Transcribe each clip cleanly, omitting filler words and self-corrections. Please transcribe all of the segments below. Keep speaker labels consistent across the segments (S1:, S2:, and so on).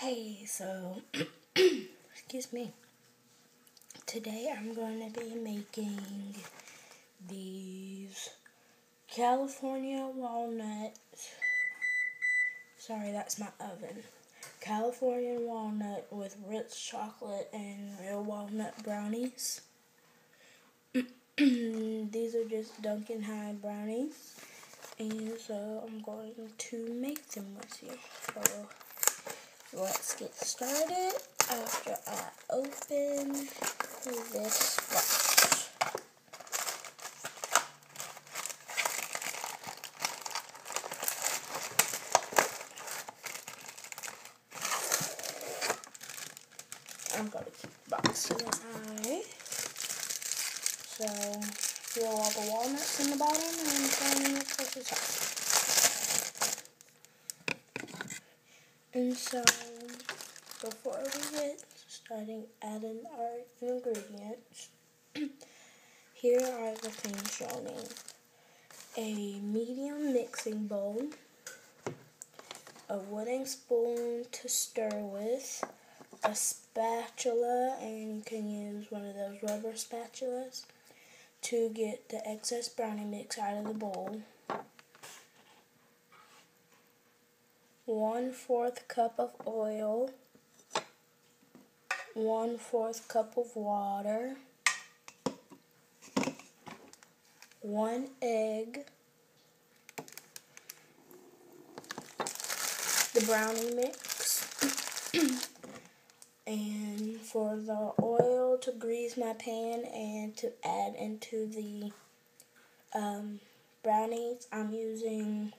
S1: Hey, so, excuse me. Today I'm going to be making these California walnuts. Sorry, that's my oven. California walnut with rich chocolate and real walnut brownies. These are just Duncan Hines brownies. And so I'm going to make them with you. So let's get started after I open this box. I'm going to keep the box to the eye. So feel all the walnuts in the bottom and turn it to the top. And so before we get started adding our ingredients, here are the things shown in. A medium mixing bowl, a wooden spoon to stir with, a spatula, and you can use one of those rubber spatulas to get the excess brownie mix out of the bowl, 1/4 cup of oil, 1/4 cup of water, 1 egg, the brownie mix, and for the oil to grease my pan and to add into the brownies, I'm using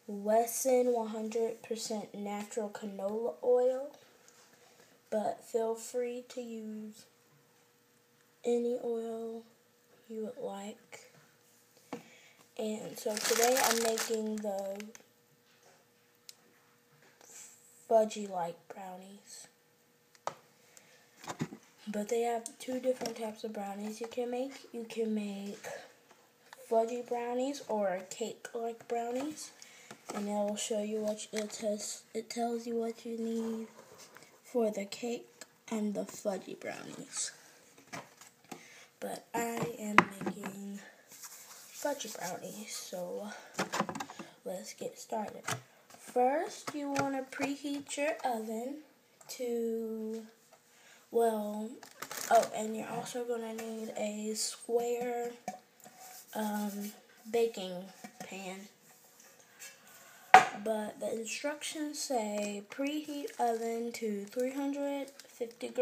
S1: Wesson 100% natural canola oil, but feel free to use any oil you would like. And so today I'm making the fudgy-like brownies. But they have 2 different types of brownies you can make. You can make fudgy brownies or cake-like brownies. And it'll show you what it tells you what you need for the cake and the fudgy brownies. But I am making fudgy brownies, so let's get started. First, you want to preheat your oven to, and you're also going to need a square baking pan. But the instructions say preheat oven to 350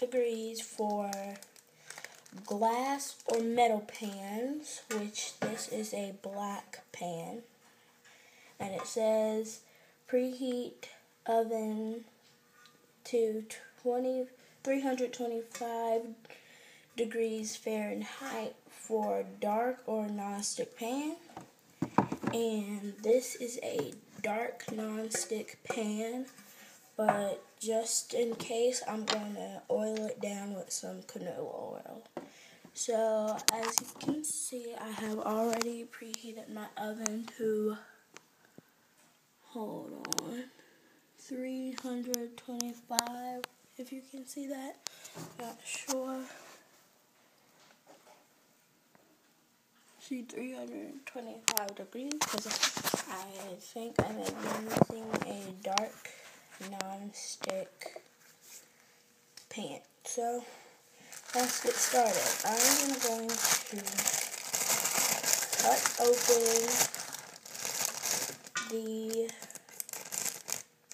S1: degrees for glass or metal pans, which this is a black pan. And it says preheat oven to 325 degrees Fahrenheit for dark or non-stick pan. And this is a dark non-stick pan, but just in case, I'm going to oil it down with some canola oil. So as you can see, I have already preheated my oven to, 325, if you can see that. Not sure. See, 325 degrees, because I think I may be using a dark non-stick pan. So let's get started. I'm going to cut open the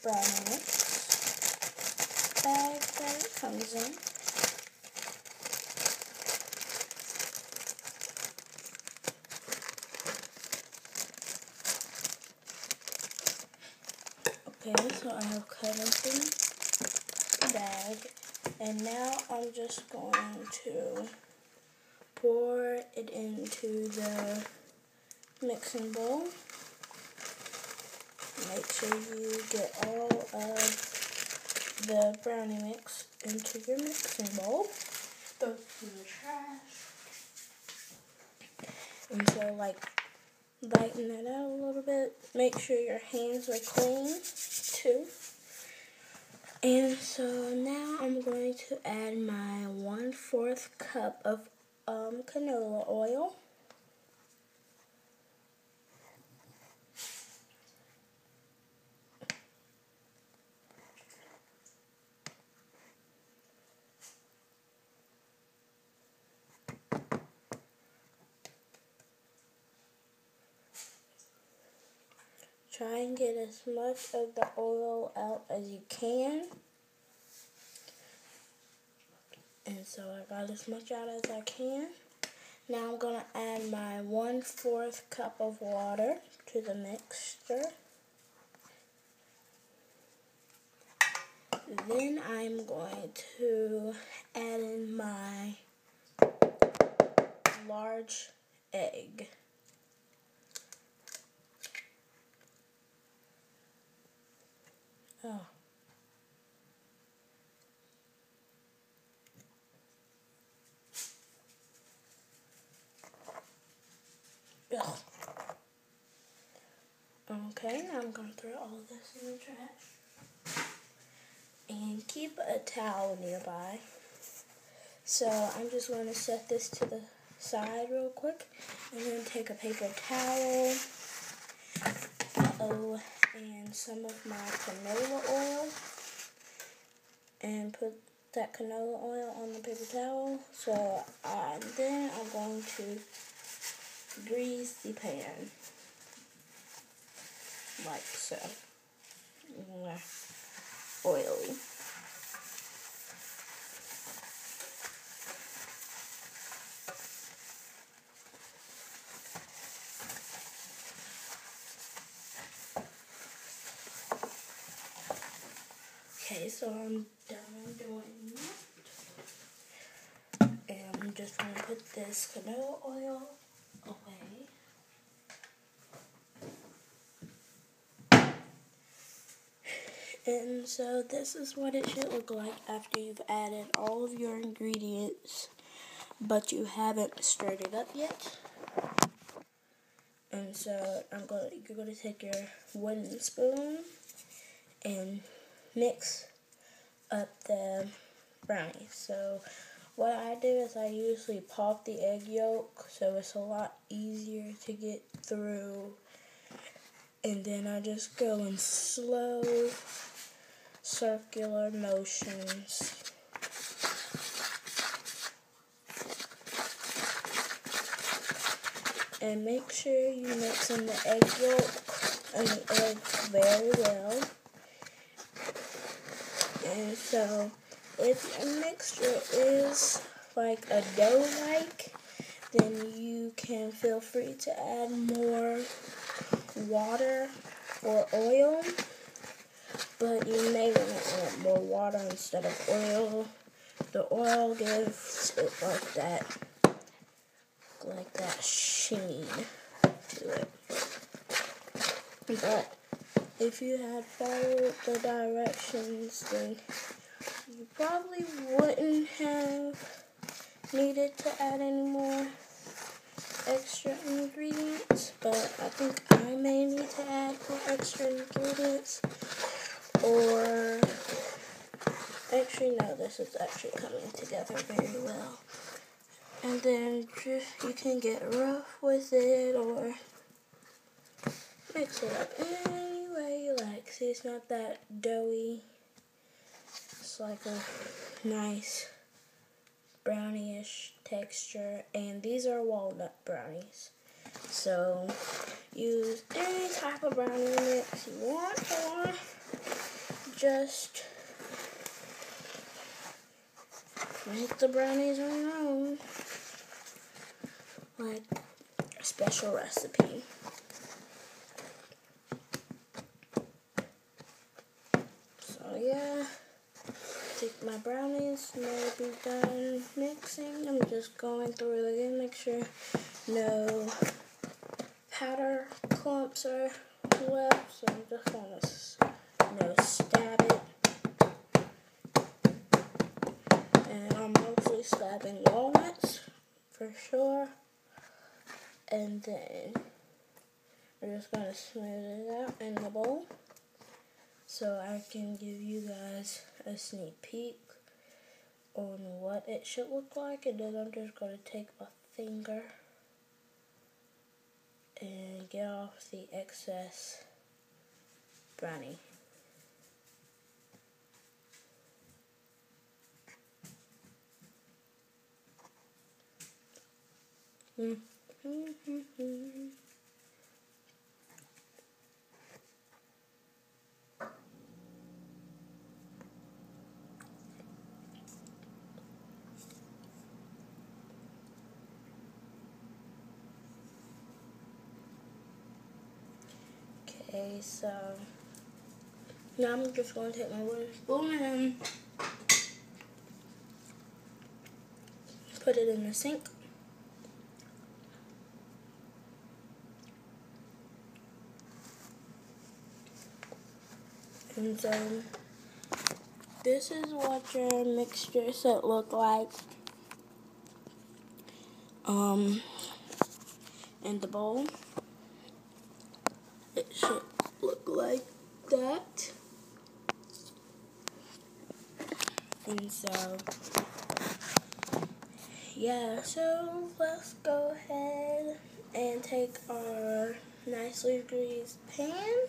S1: brownie mix bag that it comes in. Okay, so I have cut open the bag, and now I'm just going to pour it into the mixing bowl. Make sure you get all of the brownie mix into your mixing bowl. Throw it in the trash. And so, lighten that out a little bit. Make sure your hands are clean, too. And so now I'm going to add my 1/4 cup of canola oil. Try and get as much of the oil out as you can. And so I got as much out as I can. Now I'm going to add my 1/4 cup of water to the mixture. Then I'm going to add in my large egg. Oh. Ugh. Okay, now I'm going to throw all of this in the trash. And keep a towel nearby. So I'm just going to set this to the side real quick. I'm going to take a paper towel. And some of my canola oil. And put that canola oil on the paper towel. So then I'm going to grease the pan. Like so. Oily. Okay, so I'm done doing that. And I'm just going to put this canola oil away. And so this is what it should look like after you've added all of your ingredients, but you haven't stirred it up yet. And so you're going to take your wooden spoon and mix up the brownies. So what I do is I usually pop the egg yolk, so it's a lot easier to get through. And then I just go in slow circular motions. And make sure you mix in the egg yolk and the egg very well. And so if your mixture is like a dough-like, then you can feel free to add more water or oil. But you may want to add more water instead of oil. The oil gives it like that sheen to it. But if you had followed the directions, then you probably wouldn't have needed to add any more extra ingredients. But I think I may need to add more extra ingredients. Or, actually no, this is actually coming together very well. And then you can get rough with it or mix it up any way you like. See, it's not that doughy. It's like a nice brownie-ish texture. And these are walnut brownies. So, use any type of brownie mix you want, or just make the brownies on your own, like a special recipe. So yeah, I think my brownies may be done mixing. I'm just going through it again, make sure no powder clumps are left. So I'm just going to stab it. And I'm mostly slapping walnuts for sure. And then we're just going to smooth it out in the bowl. so I can give you guys a sneak peek on what it should look like, and then I'm just going to take my finger and get off the excess brownie. Okay, so now I'm just going to take my wooden spoon and put it in the sink. And so this is what your mixture should look like in the bowl. It should look like that. And so yeah, so let's go ahead and take our nicely greased pan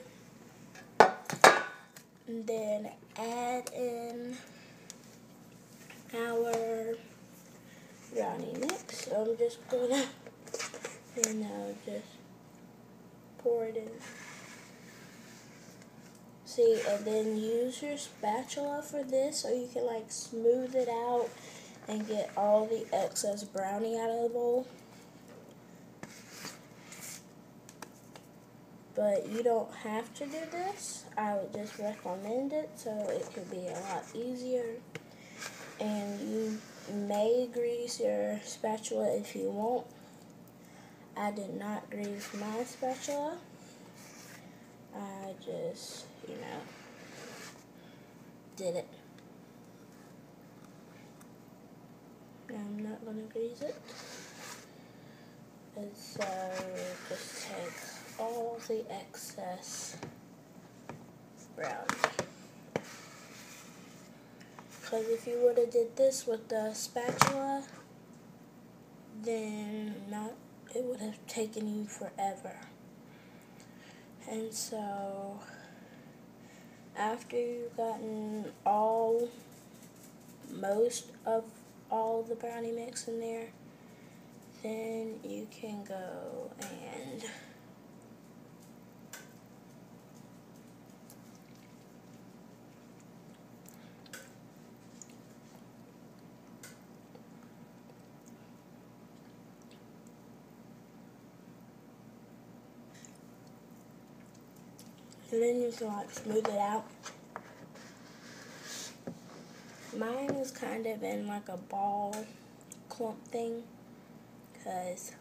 S1: and then add in our brownie mix. So I'm just gonna just pour it in. See, and then use your spatula for this so you can like smooth it out and get all the excess brownie out of the bowl. But you don't have to do this. I would just recommend it so it could be a lot easier. And you may grease your spatula if you want. I did not grease my spatula. I just, did it. I'm not going to grease it. And so just take all the excess brownie. Because if you would have did this with the spatula, then it would have taken you forever. And so after you've gotten most of all the brownie mix in there, then you can go and then you can like smooth it out. Mine is kind of in like a ball clump thing because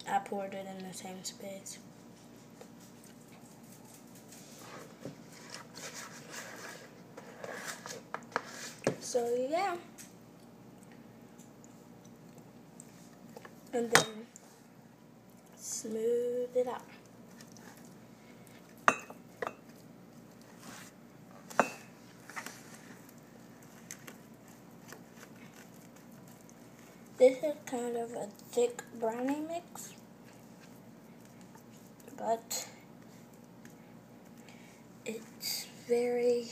S1: I poured it in the same space. So yeah. And then smooth it out. This is kind of a thick brownie mix, but it's very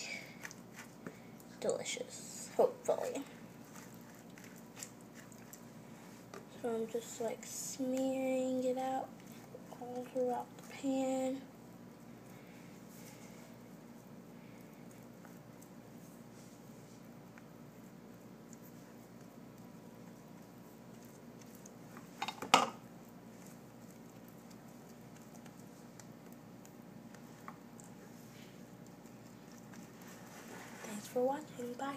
S1: delicious, hopefully. So I'm just like smearing it out all throughout the pan. Thanks for watching. Bye.